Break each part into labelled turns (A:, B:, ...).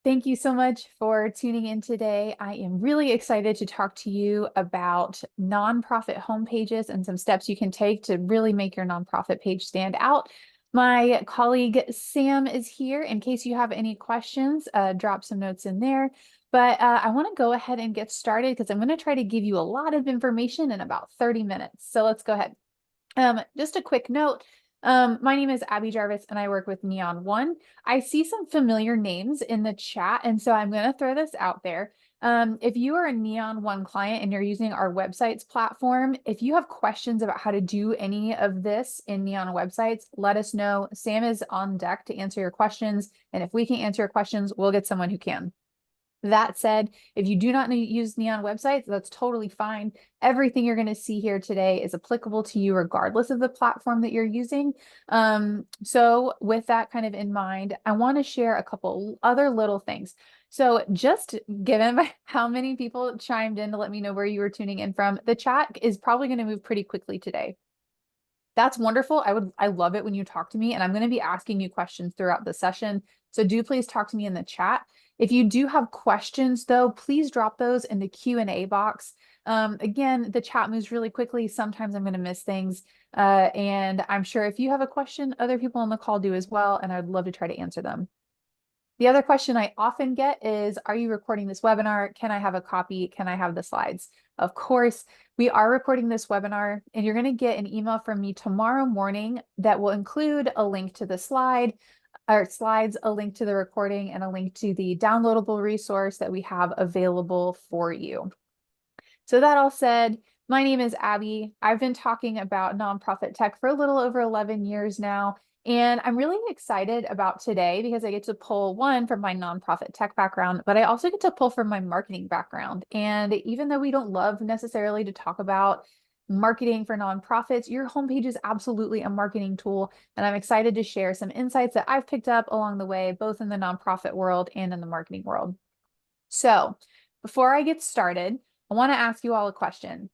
A: Thank you so much for tuning in today. I am really excited to talk to you about nonprofit homepages and some steps you can take to really make your nonprofit page stand out. My colleague Sam is here in case you have any questions, drop some notes in there. But I want to go ahead and get started because I'm going to try to give you a lot of information in about 30 minutes. So let's go ahead. Just a quick note. My name is Abby Jarvis and I work with Neon One. I see some familiar names in the chat, and so I'm going to throw this out there. If you are a Neon One client and you're using our websites platform, if you have questions about how to do any of this in Neon websites, let us know. Sam is on deck to answer your questions, and if we can answer your questions, we'll get someone who can. That said, if you do not use Neon websites, that's totally fine. Everything you're going to see here today is applicable to you regardless of the platform that you're using. So with that kind of in mind, I want to share a couple other little things. So just given how many people chimed in to let me know where you were tuning in from, the chat is probably going to move pretty quickly today. That's wonderful. I love it when you talk to me, and I'm going to be asking you questions throughout the session. So do please talk to me in the chat. If you do have questions though, please drop those in the Q&A box. Again, the chat moves really quickly. Sometimes I'm going to miss things. And I'm sure if you have a question, other people on the call do as well, and I'd love to try to answer them. The other question I often get is, are you recording this webinar? Can I have a copy? Can I have the slides? Of course, we are recording this webinar, and you're going to get an email from me tomorrow morning that will include a link to the slides, a link to the recording, and a link to the downloadable resource that we have available for you. So that all said, my name is Abby. I've been talking about nonprofit tech for a little over 11 years now. And I'm really excited about today because I get to pull one from my nonprofit tech background, but I also get to pull from my marketing background. And even though we don't love necessarily to talk about marketing for nonprofits, your homepage is absolutely a marketing tool. And I'm excited to share some insights that I've picked up along the way, both in the nonprofit world and in the marketing world. So before I get started, I want to ask you all a question.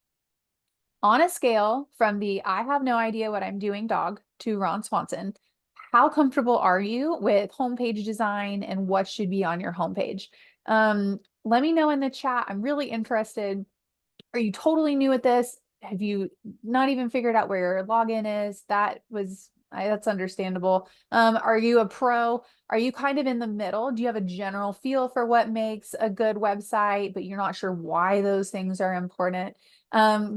A: On a scale from the I have no idea what I'm doing dog to Ron Swanson, how comfortable are you with homepage design and what should be on your homepage? Let me know in the chat. I'm really interested. Are you totally new at this? Have you not even figured out where your login is? That's understandable. Are you a pro? Are you kind of in the middle? Do you have a general feel for what makes a good website, but you're not sure why those things are important?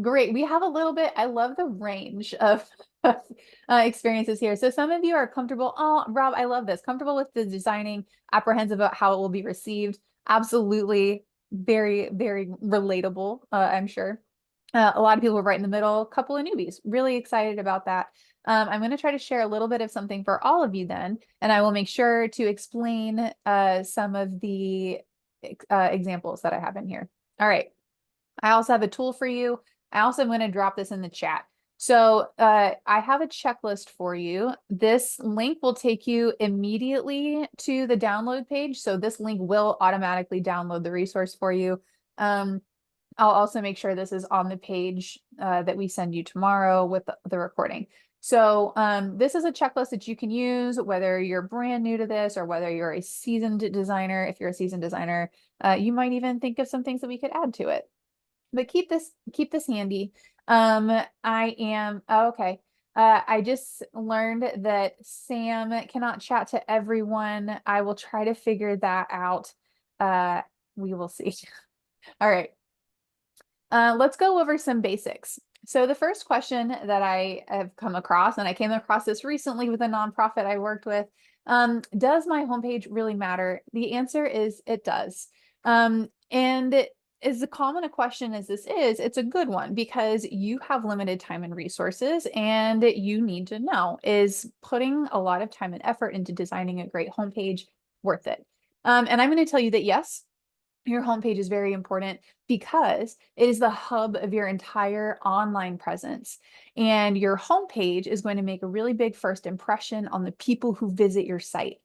A: Great. We have a little bit, I love the range of experiences here. So some of you are comfortable. Oh, Rob, I love this. Comfortable with the designing, apprehensive about how it will be received. Absolutely. Very, very relatable, I'm sure. A lot of people are right in the middle, a couple of newbies. Really excited about that. I'm going to try to share a little bit of something for all of you then, and I will make sure to explain some of the examples that I have in here. All right. I also have a tool for you. I also am going to drop this in the chat. So I have a checklist for you. This link will take you immediately to the download page. So this link will automatically download the resource for you. I'll also make sure this is on the page that we send you tomorrow with the recording. So this is a checklist that you can use, whether you're brand new to this or whether you're a seasoned designer. If you're a seasoned designer, you might even think of some things that we could add to it. But keep this handy. Okay. I just learned that Sam cannot chat to everyone. I will try to figure that out. We will see. All right. Let's go over some basics. So the first question that I have come across, and I came across this recently with a nonprofit I worked with, does my homepage really matter? The answer is it does. And as common a question as this is, it's a good one because you have limited time and resources, and you need to know, is putting a lot of time and effort into designing a great homepage worth it? And I'm going to tell you that yes, your homepage is very important because it is the hub of your entire online presence. And your homepage is going to make a really big first impression on the people who visit your site.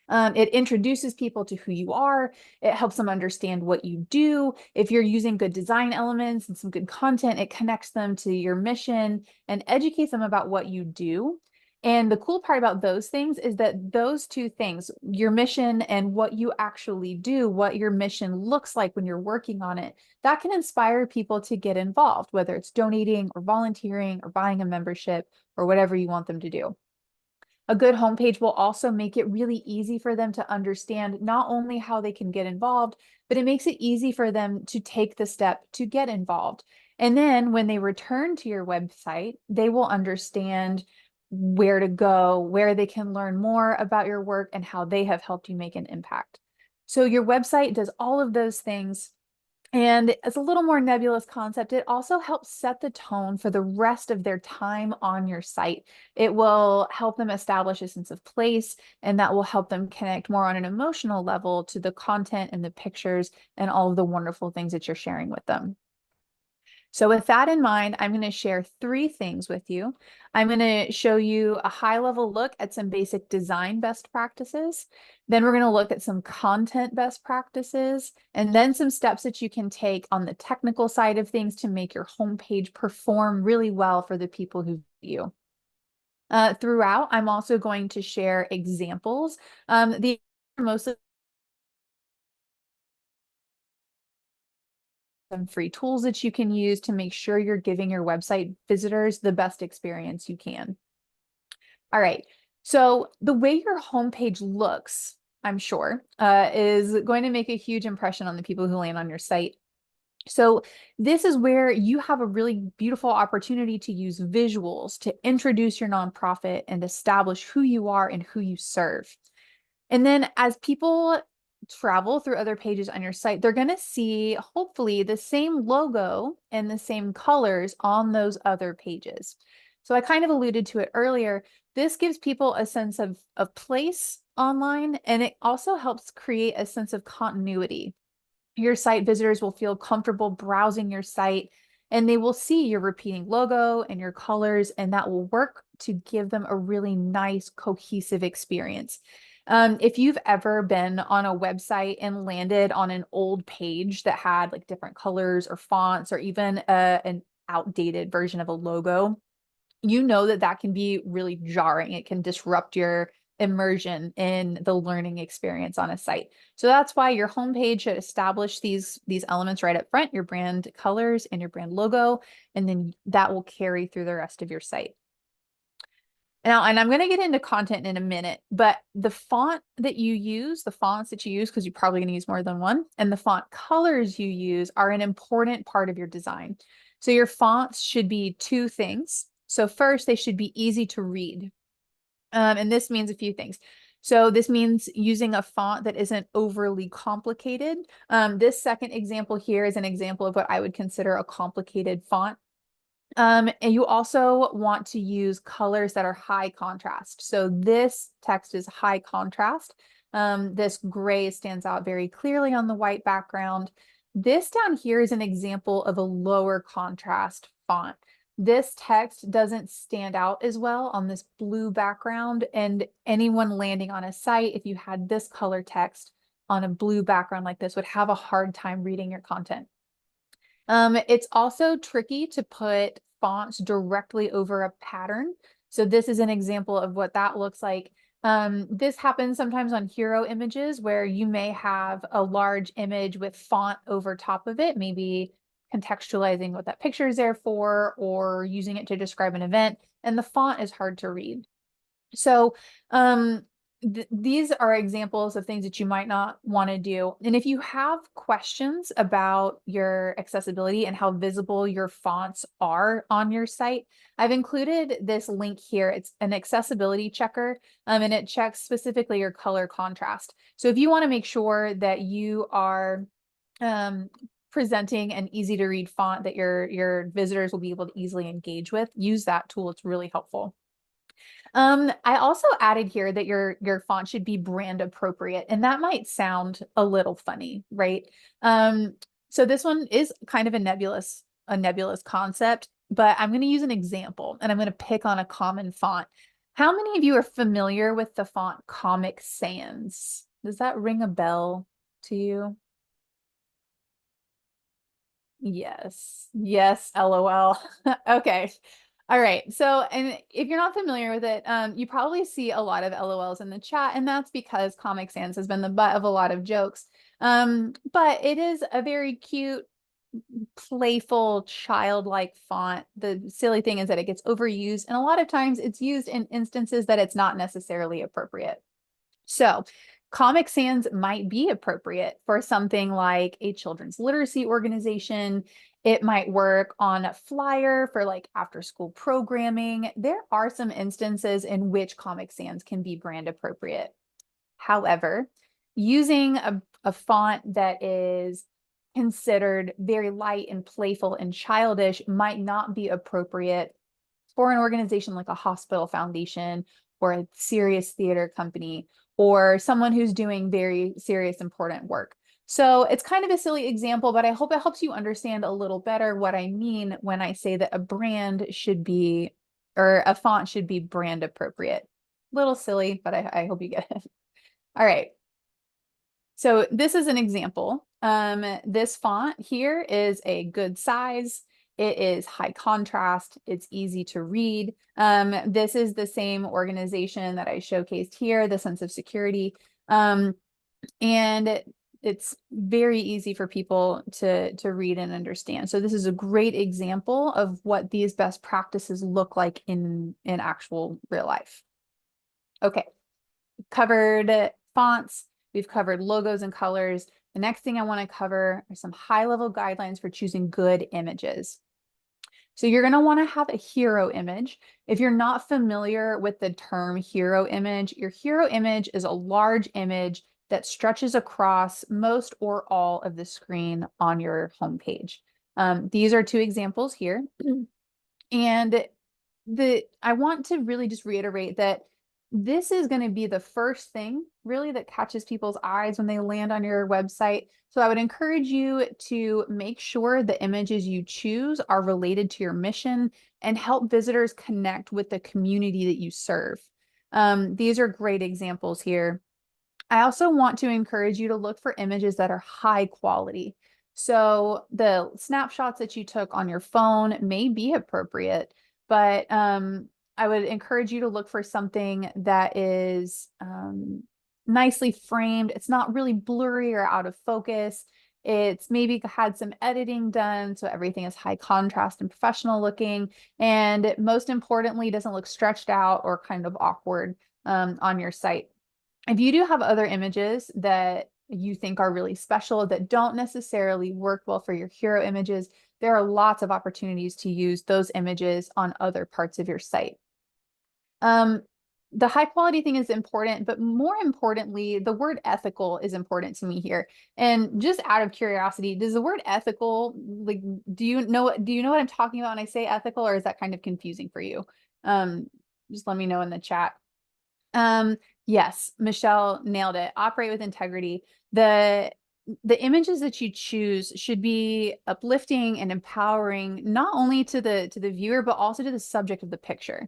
A: It introduces people to who you are. It helps them understand what you do. If you're using good design elements and some good content, it connects them to your mission and educates them about what you do. And the cool part about those things is that those two things, your mission and what you actually do, what your mission looks like when you're working on it, that can inspire people to get involved, whether it's donating or volunteering or buying a membership or whatever you want them to do. A good homepage will also make it really easy for them to understand not only how they can get involved, but it makes it easy for them to take the step to get involved. And then when they return to your website, they will understand where to go, where they can learn more about your work and how they have helped you make an impact. So your website does all of those things. And it's a little more nebulous concept. It also helps set the tone for the rest of their time on your site. It will help them establish a sense of place, and that will help them connect more on an emotional level to the content and the pictures and all of the wonderful things that you're sharing with them. So with that in mind, I'm going to share 3 things with you. I'm going to show you a high-level look at some basic design best practices. Then we're going to look at some content best practices, and then some steps that you can take on the technical side of things to make your homepage perform really well for the people who view. Throughout, I'm also going to share examples. These are mostly some free tools that you can use to make sure you're giving your website visitors the best experience you can. All right, so the way your homepage looks, I'm sure, is going to make a huge impression on the people who land on your site. So this is where you have a really beautiful opportunity to use visuals to introduce your nonprofit and establish who you are and who you serve. And then as people travel through other pages on your site, they're going to see hopefully the same logo and the same colors on those other pages. So I kind of alluded to it earlier. This gives people a sense of place online, and it also helps create a sense of continuity. Your site visitors will feel comfortable browsing your site, and they will see your repeating logo and your colors, and that will work to give them a really nice, cohesive experience. If you've ever been on a website and landed on an old page that had like different colors or fonts or even an outdated version of a logo, you know that that can be really jarring. It can disrupt your immersion in the learning experience on a site. So that's why your homepage should establish these elements right up front, your brand colors and your brand logo, and then that will carry through the rest of your site. Now, and I'm going to get into content in a minute, but the font that you use, the fonts that you use, because you're probably going to use more than one, and the font colors you use are an important part of your design. So your fonts should be 2 things. So first, they should be easy to read. And this means a few things. So this means using a font that isn't overly complicated. This second example here is an example of what I would consider a complicated font. And you also want to use colors that are high contrast. So this text is high contrast. This gray stands out very clearly on the white background. This down here is an example of a lower contrast font. This text doesn't stand out as well on this blue background, and anyone landing on a site, if you had this color text on a blue background like this, would have a hard time reading your content. It's also tricky to put fonts directly over a pattern. So this is an example of what that looks like. This happens sometimes on hero images where you may have a large image with font over top of it, maybe contextualizing what that picture is there for, or using it to describe an event, and the font is hard to read. So these are examples of things that you might not want to do. And if you have questions about your accessibility and how visible your fonts are on your site, I've included this link here. It's an accessibility checker, and it checks specifically your color contrast. So if you want to make sure that you are presenting an easy to read font that your visitors will be able to easily engage with, use that tool. It's really helpful. I also added here that your font should be brand appropriate, and that might sound a little funny, right? So this one is kind of a nebulous concept, but I'm going to use an example, and I'm going to pick on a common font. How many of you are familiar with the font Comic Sans? Does that ring a bell to you? Yes. Yes, LOL. Okay. All right. So, and if you're not familiar with it, you probably see a lot of LOLs in the chat, and that's because Comic Sans has been the butt of a lot of jokes. But it is a very cute, playful, childlike font. The silly thing is that it gets overused, and a lot of times it's used in instances that it's not necessarily appropriate. So, Comic Sans might be appropriate for something like a children's literacy organization. It might work on a flyer for like after school programming. There are some instances in which Comic Sans can be brand appropriate. However, using a font that is considered very light and playful and childish might not be appropriate for an organization like a hospital foundation or a serious theater company or someone who's doing very serious, important work. So it's kind of a silly example, but I hope it helps you understand a little better what I mean when I say that a brand should be, or a font should be brand appropriate. Little silly, but I hope you get it. All right. So this is an example. This font here is a good size. It is high contrast. It's easy to read. This is the same organization that I showcased here, the sense of security. And it's very easy for people to read and understand. So this is a great example of what these best practices look like in actual real life. Okay, covered fonts. We've covered logos and colors. The next thing I want to cover are some high-level guidelines for choosing good images. So you're going to want to have a hero image. If you're not familiar with the term hero image, your hero image is a large image that stretches across most or all of the screen on your homepage. These are two examples here. And I want to really just reiterate that this is going to be the first thing really that catches people's eyes when they land on your website. So I would encourage you to make sure the images you choose are related to your mission and help visitors connect with the community that you serve. These are great examples here. I also want to encourage you to look for images that are high quality. So the snapshots that you took on your phone may be appropriate, but I would encourage you to look for something that is nicely framed. It's not really blurry or out of focus. It's maybe had some editing done, so everything is high contrast and professional looking. And most importantly, doesn't look stretched out or kind of awkward on your site. If you do have other images that you think are really special that don't necessarily work well for your hero images, there are lots of opportunities to use those images on other parts of your site. The high quality thing is important, but more importantly, the word ethical is important to me here. And just out of curiosity, does the word ethical, like, do you know what I'm talking about when I say ethical, or is that kind of confusing for you? Just let me know in the chat. Yes, Michelle nailed it. Operate with integrity. The images that you choose should be uplifting and empowering, not only to the viewer, but also to the subject of the picture.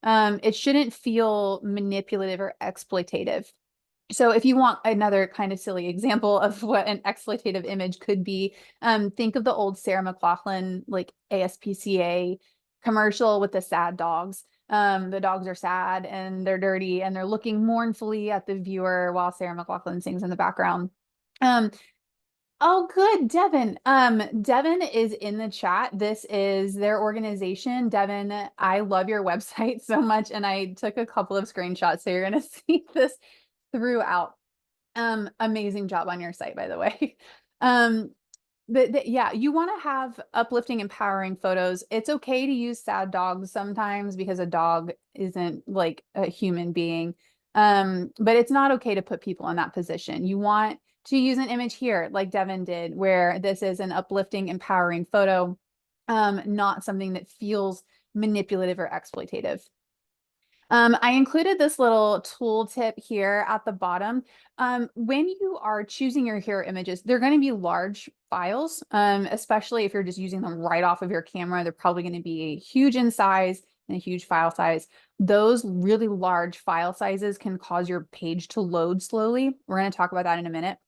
A: It shouldn't feel manipulative or exploitative. So if you want another kind of silly example of what an exploitative image could be, think of the old Sarah McLachlan, like ASPCA commercial with the sad dogs. The dogs are sad and they're dirty and they're looking mournfully at the viewer while Sarah McLachlan sings in the background. Oh, good, Devin. Devin is in the chat. This is their organization. Devin, I love your website so much, and I took a couple of screenshots, so you're gonna see this throughout. Amazing job on your site, by the way. But yeah, you want to have uplifting, empowering photos. It's okay to use sad dogs sometimes because a dog isn't like a human being. But it's not okay to put people in that position. You want to use an image here, like Devin did, where this is an uplifting, empowering photo, not something that feels manipulative or exploitative. I included this little tool tip here at the bottom. When you are choosing your hero images, they're going to be large files, especially if you're just using them right off of your camera. They're probably going to be huge in size and a huge file size. Those really large file sizes can cause your page to load slowly. We're going to talk about that in a minute.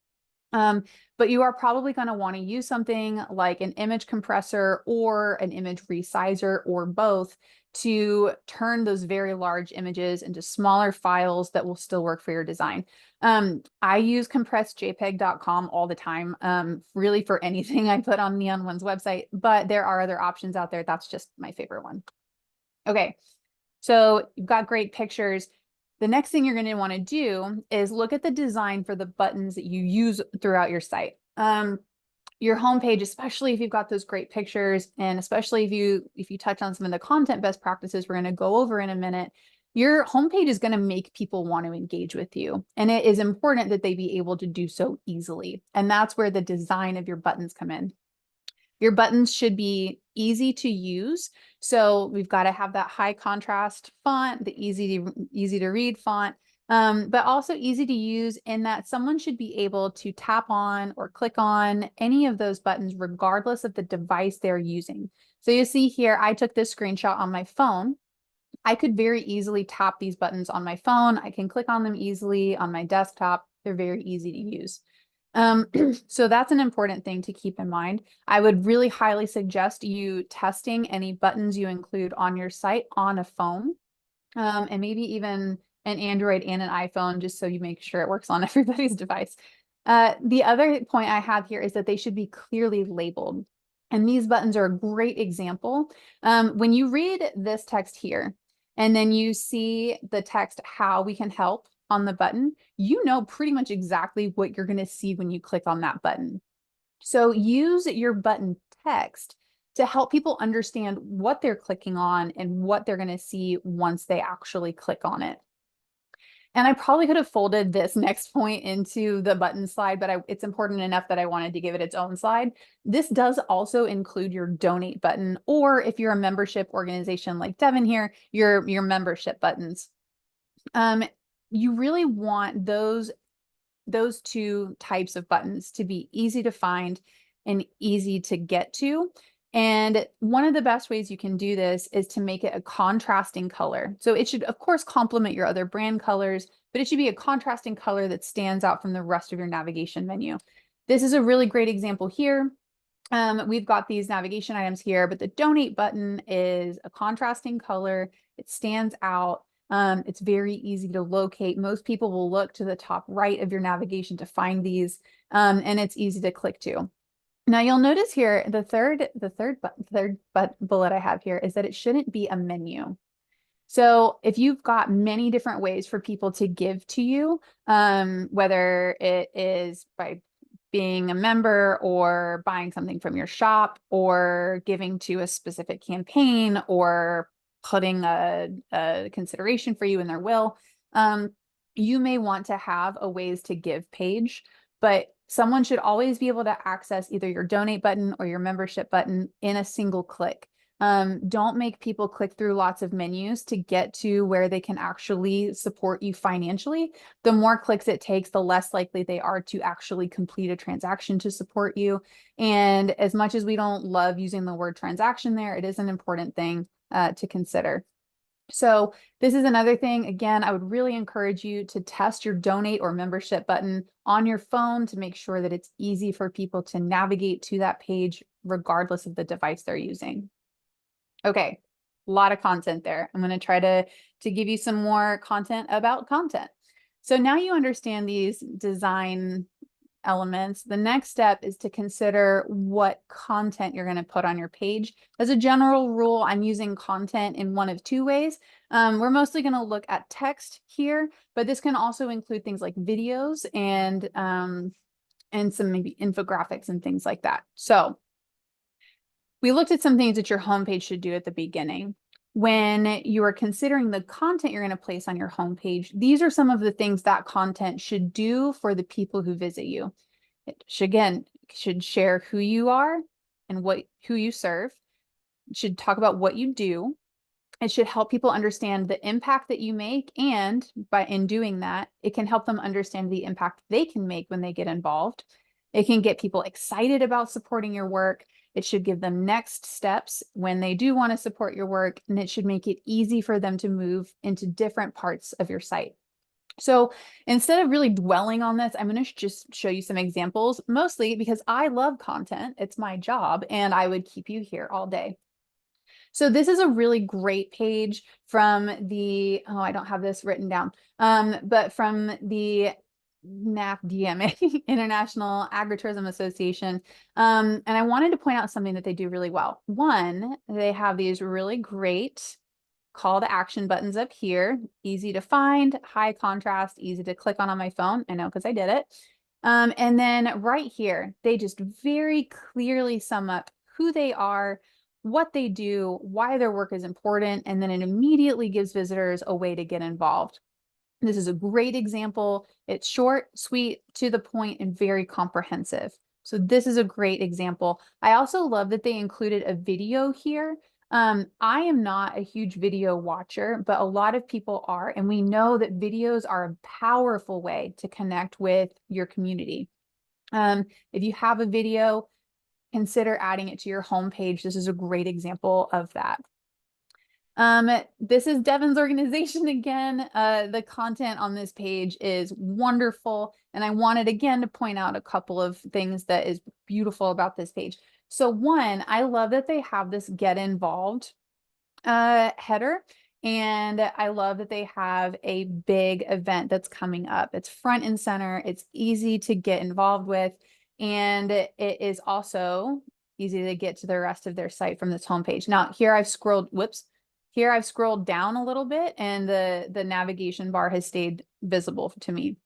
A: But you are probably going to want to use something like an image compressor or an image resizer or both to turn those very large images into smaller files that will still work for your design. I use compressedjpeg.com all the time, really for anything I put on Neon One's website, but there are other options out there. That's just my favorite one. Okay, so you've got great pictures. The next thing you're going to want to do is look at the design for the buttons that you use throughout your site. Your homepage, especially if you've got those great pictures, and especially if you touch on some of the content best practices we're going to go over in a minute, your homepage is going to make people want to engage with you. And it is important that they be able to do so easily. And that's where the design of your buttons come in. Your buttons should be easy to use. So we've got to have that high contrast font, the easy to read font, but also easy to use in that someone should be able to tap on or click on any of those buttons regardless of the device they're using. So you see here, I took this screenshot on my phone. I could very easily tap these buttons on my phone. I can click on them easily on my desktop. They're very easy to use. So that's an important thing to keep in mind. I would really highly suggest you testing any buttons you include on your site on a phone, and maybe even an Android and an iPhone, just so you make sure it works on everybody's device. The other point I have here is that they should be clearly labeled. And these buttons are a great example. When you read this text here, and then you see the text, "How we can help," on the button, you know pretty much exactly what you're going to see when you click on that button. So use your button text to help people understand what they're clicking on and what they're going to see once they actually click on it. And I probably could have folded this next point into the button slide, but it's important enough that I wanted to give it its own slide. This does also include your donate button, or if you're a membership organization like Devin here, your membership buttons. You really want those two types of buttons to be easy to find and easy to get to. And one of the best ways you can do this is to make it a contrasting color. So it should, of course, complement your other brand colors, but it should be a contrasting color that stands out from the rest of your navigation menu. This is a really great example here. We've got these navigation items here, but the donate button is a contrasting color. It stands out. It's very easy to locate. Most people will look to the top right of your navigation to find these, and it's easy to click to. Now you'll notice here, the third bullet I have here is that it shouldn't be a menu. So if you've got many different ways for people to give to you, whether it is by being a member or buying something from your shop or giving to a specific campaign or putting a consideration for you in their will, you may want to have a ways to give page, but someone should always be able to access either your donate button or your membership button in a single click. Don't make people click through lots of menus to get to where they can actually support you financially. The more clicks it takes, the less likely they are to actually complete a transaction to support you. And as much as we don't love using the word transaction there, it is an important thing to consider. So this is another thing. Again, I would really encourage you to test your donate or membership button on your phone to make sure that it's easy for people to navigate to that page regardless of the device they're using. Okay, a lot of content there. I'm going to try to give you some more content about content. So now you understand these design elements. The next step is to consider what content you're going to put on your page. As a general rule, I'm using content in one of two ways. We're mostly going to look at text here, but this can also include things like videos and some maybe infographics and things like that. So we looked at some things that your homepage should do at the beginning. When you are considering the content you're going to place on your homepage, these are some of the things that content should do for the people who visit you. It should share who you are and who you serve. It should talk about what you do. It should help people understand the impact that you make, and in doing that, it can help them understand the impact they can make when they get involved. It can get people excited about supporting your work. It should give them next steps when they do want to support your work, and it should make it easy for them to move into different parts of your site. So instead of really dwelling on this, I'm going to just show you some examples, mostly because I love content. It's my job, and I would keep you here all day. So this is a really great page from the, oh, I don't have this written down, but from the NAFDMA, International Agritourism Association. And I wanted to point out something that they do really well. One, they have these really great call to action buttons up here, easy to find, high contrast, easy to click on my phone. I know because I did it. And then right here, they just very clearly sum up who they are, what they do, why their work is important, and then it immediately gives visitors a way to get involved. This is a great example. It's short, sweet, to the point, and very comprehensive. So this is a great example. I also love that they included a video here. I am not a huge video watcher, but a lot of people are, and we know that videos are a powerful way to connect with your community. If you have a video, consider adding it to your homepage. This is a great example of that. This is Devin's organization again. The content on this page is wonderful. And I wanted again to point out a couple of things that is beautiful about this page. So one, I love that they have this get involved header. And I love that they have a big event that's coming up. It's front and center. It's easy to get involved with. And it is also easy to get to the rest of their site from this homepage. Now here I've scrolled, whoops. Here I've scrolled down a little bit and the navigation bar has stayed visible to me.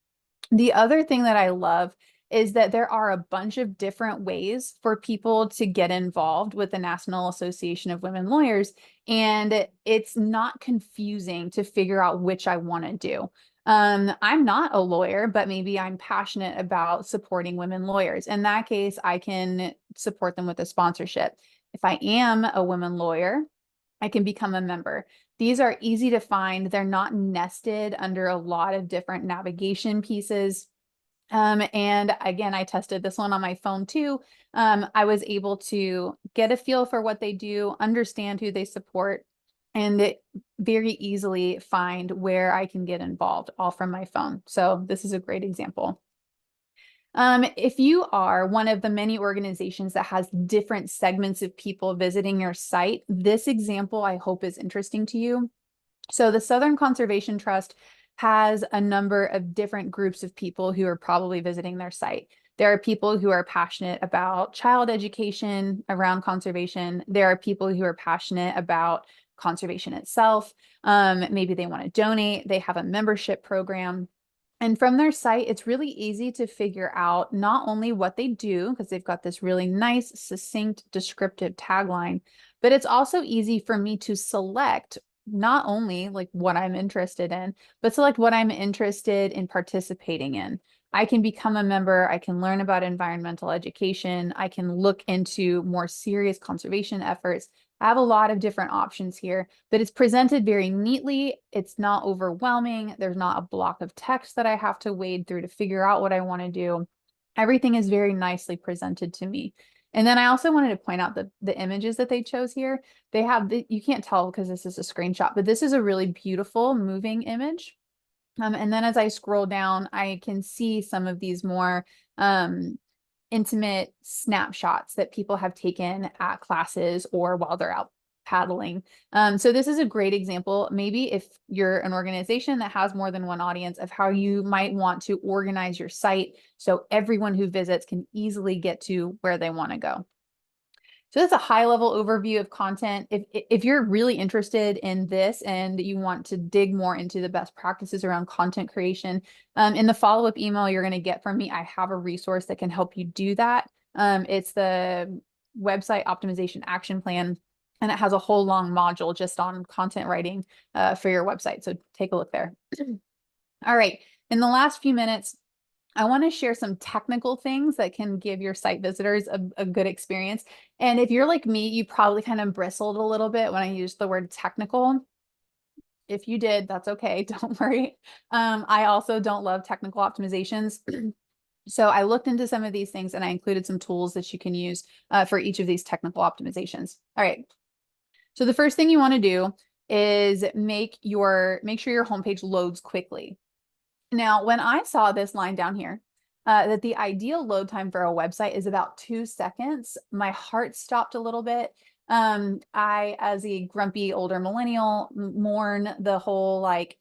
A: The other thing that I love is that there are a bunch of different ways for people to get involved with the National Association of Women Lawyers, and it's not confusing to figure out which I want to do. I'm not a lawyer, but maybe I'm passionate about supporting women lawyers. In that case, I can support them with a sponsorship. If I am a women lawyer, I can become a member. These are easy to find. They're not nested under a lot of different navigation pieces. And again, I tested this one on my phone too. I was able to get a feel for what they do, understand who they support, and very easily find where I can get involved all from my phone. So this is a great example. If you are one of the many organizations that has different segments of people visiting your site, this example I hope is interesting to you. So the Southern Conservation Trust has a number of different groups of people who are probably visiting their site. There are people who are passionate about child education around conservation. There are people who are passionate about conservation itself. Maybe they want to donate. They have a membership program. And from their site, it's really easy to figure out not only what they do, because they've got this really nice, succinct, descriptive tagline, but it's also easy for me to select not only like what I'm interested in, but select what I'm interested in participating in. I can become a member. I can learn about environmental education. I can look into more serious conservation efforts. I have a lot of different options here, but it's presented very neatly. It's not overwhelming. There's not a block of text that I have to wade through to figure out what I want to do. Everything is very nicely presented to me. And then I also wanted to point out the images that they chose here. They have, you can't tell because this is a screenshot, but this is a really beautiful moving image. And then as I scroll down, I can see some of these more intimate snapshots that people have taken at classes or while they're out paddling. So this is a great example. Maybe if you're an organization that has more than one audience, of how you might want to organize your site so everyone who visits can easily get to where they want to go. So that's a high level overview of content. If you're really interested in this and you want to dig more into the best practices around content creation, in the follow-up email you're going to get from me, I have a resource that can help you do that. It's the website optimization action plan, and it has a whole long module just on content writing for your website. So take a look there. All right. In the last few minutes, I want to share some technical things that can give your site visitors a good experience. And if you're like me, you probably kind of bristled a little bit when I used the word technical. If you did, that's okay. Don't worry. I also don't love technical optimizations. So I looked into some of these things and I included some tools that you can use for each of these technical optimizations. All right. So the first thing you want to do is make sure your homepage loads quickly. Now, when I saw this line down here, that the ideal load time for a website is about 2 seconds, my heart stopped a little bit. I, as a grumpy older millennial, mourn the whole like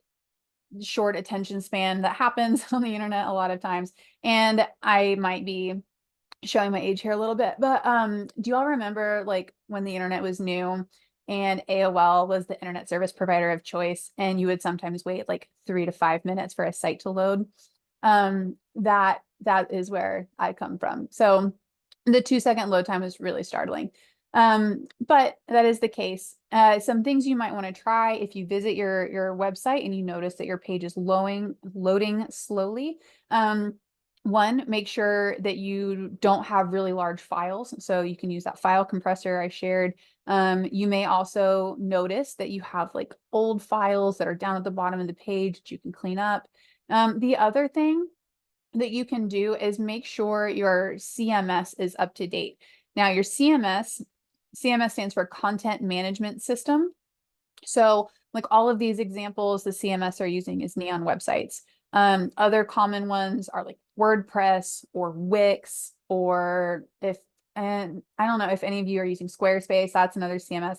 A: short attention span that happens on the internet a lot of times. And I might be showing my age here a little bit, but do you all remember like when the internet was new and AOL was the internet service provider of choice, and you would sometimes wait like 3 to 5 minutes for a site to load? That is where I come from. So the 2 second load time is really startling. But that is the case. Some things you might want to try if you visit your website and you notice that your page is loading slowly. One, make sure that you don't have really large files. So you can use that file compressor I shared. You may also notice that you have like old files that are down at the bottom of the page that you can clean up. The other thing that you can do is make sure your CMS is up to date. Now, your CMS stands for Content Management System. So like all of these examples, the CMS are using is Neon websites. Other common ones are like WordPress or Wix, or and I don't know if any of you are using Squarespace, that's another CMS.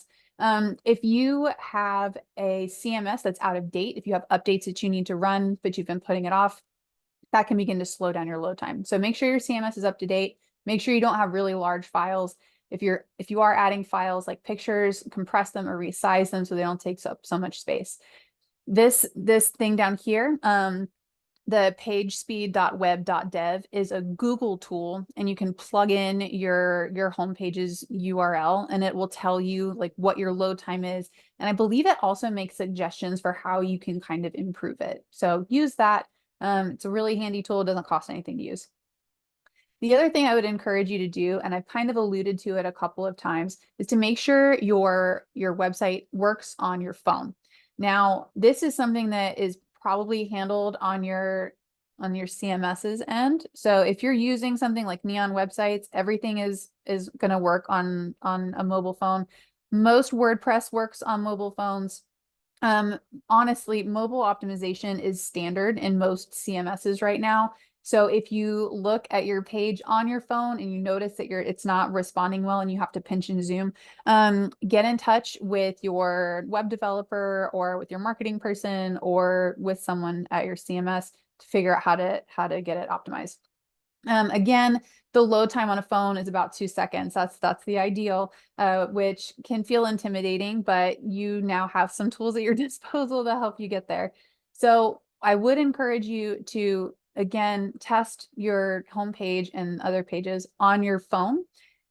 A: If you have a CMS that's out of date, if you have updates that you need to run, but you've been putting it off, that can begin to slow down your load time. So make sure your CMS is up to date. Make sure you don't have really large files. If you are adding files like pictures, compress them or resize them so they don't take up so much space. This thing down here, the pagespeed.web.dev is a Google tool, and you can plug in your homepage's URL and it will tell you like what your load time is. And I believe it also makes suggestions for how you can kind of improve it. So use that. It's a really handy tool. It doesn't cost anything to use. The other thing I would encourage you to do, and I've kind of alluded to it a couple of times, is to make sure your website works on your phone. Now, this is something that is probably handled on your CMS's end. So if you're using something like Neon websites, everything is going to work on a mobile phone. Most WordPress works on mobile phones. Honestly, mobile optimization is standard in most CMSs right now. So if you look at your page on your phone and you notice that it's not responding well and you have to pinch and zoom, get in touch with your web developer or with your marketing person or with someone at your CMS to figure out how to get it optimized. Again, the load time on a phone is about 2 seconds. That's the ideal, which can feel intimidating, but you now have some tools at your disposal to help you get there. So I would encourage you to, again, test your homepage and other pages on your phone.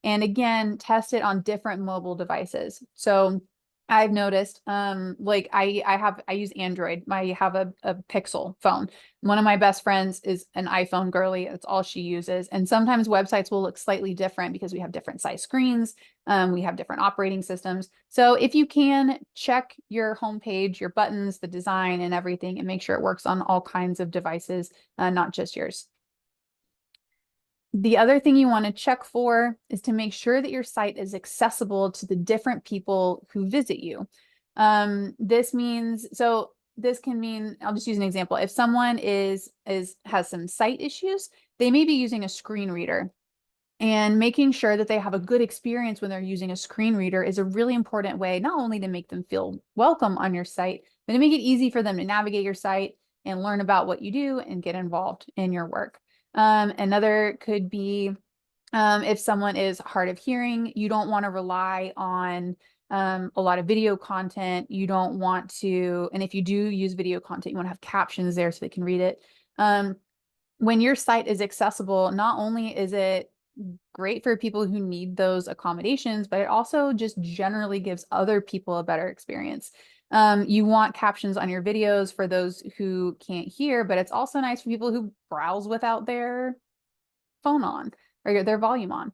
A: And again, test it on different mobile devices. So I've noticed, like I use Android. I have a Pixel phone. One of my best friends is an iPhone girly. That's all she uses. And sometimes websites will look slightly different because we have different size screens. We have different operating systems. So if you can, check your homepage, your buttons, the design and everything, and make sure it works on all kinds of devices, not just yours. The other thing you want to check for is to make sure that your site is accessible to the different people who visit you. This means, so this can mean, I'll just use an example. If someone has some site issues, they may be using a screen reader. And making sure that they have a good experience when they're using a screen reader is a really important way, not only to make them feel welcome on your site, but to make it easy for them to navigate your site and learn about what you do and get involved in your work. Another could be if someone is hard of hearing, you don't want to rely on a lot of video content. You don't want to, and if you do use video content, you want to have captions there so they can read it. When your site is accessible, not only is it great for people who need those accommodations, but it also just generally gives other people a better experience. You want captions on your videos for those who can't hear, but it's also nice for people who browse without their phone on or their volume on.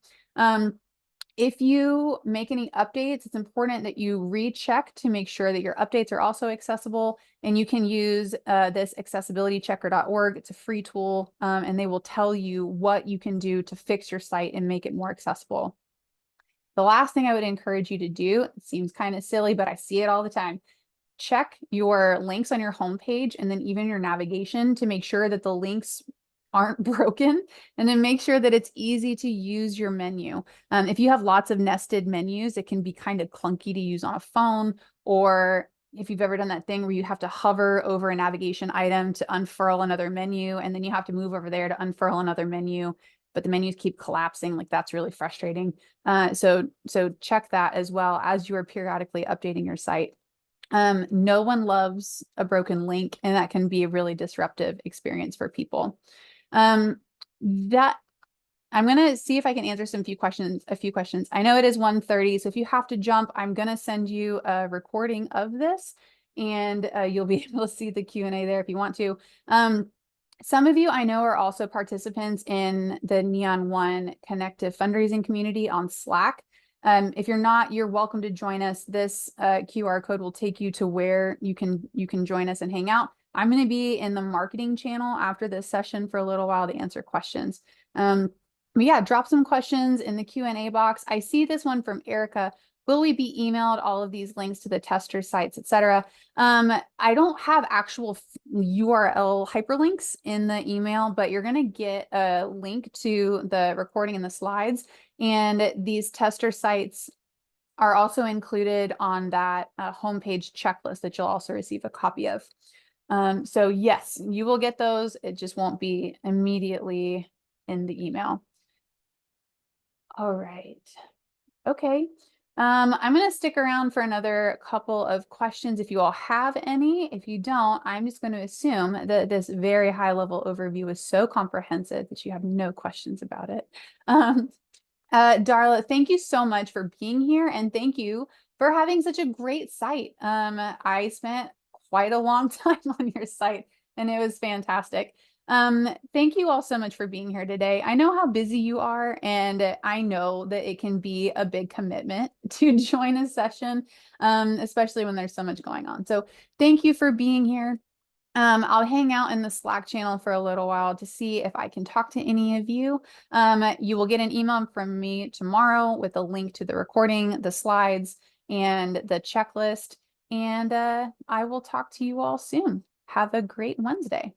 A: If you make any updates, it's important that you recheck to make sure that your updates are also accessible. And you can use this accessibilitychecker.org. It's a free tool, and they will tell you what you can do to fix your site and make it more accessible. The last thing I would encourage you to do, it seems kind of silly, but I see it all the time. Check your links on your homepage and then even your navigation to make sure that the links aren't broken, and then make sure that it's easy to use your menu. If you have lots of nested menus, it can be kind of clunky to use on a phone, or if you've ever done that thing where you have to hover over a navigation item to unfurl another menu, and then you have to move over there to unfurl another menu, but the menus keep collapsing, like that's really frustrating. So check that as well as you are periodically updating your site. No one loves a broken link, and that can be a really disruptive experience for people. That I'm gonna see if I can answer a few questions. I know it is 1:30, so if you have to jump, I'm gonna send you a recording of this, and you'll be able to see the Q&A there if you want to. Some of you I know are also participants in the Neon One Connective Fundraising community on Slack. If you're not, you're welcome to join us. This QR code will take you to where you can join us and hang out. I'm going to be in the marketing channel after this session for a little while to answer questions. But yeah, drop some questions in the Q&A box. I see this one from Erica. Will we be emailed all of these links to the tester sites, etc.? I don't have actual URL hyperlinks in the email, but you're going to get a link to the recording and the slides. And these tester sites are also included on that homepage checklist that you'll also receive a copy of. So yes, you will get those. It just won't be immediately in the email. All right. Okay. I'm going to stick around for another couple of questions if you all have any. If you don't, I'm just going to assume that this very high level overview is so comprehensive that you have no questions about it. Darla, thank you so much for being here, and thank you for having such a great site. I spent quite a long time on your site, and it was fantastic. Thank you all so much for being here today. I know how busy you are, and I know that it can be a big commitment to join a session, especially when there's so much going on. So thank you for being here. I'll hang out in the Slack channel for a little while to see if I can talk to any of you. You will get an email from me tomorrow with a link to the recording, the slides, and the checklist. And I will talk to you all soon. Have a great Wednesday.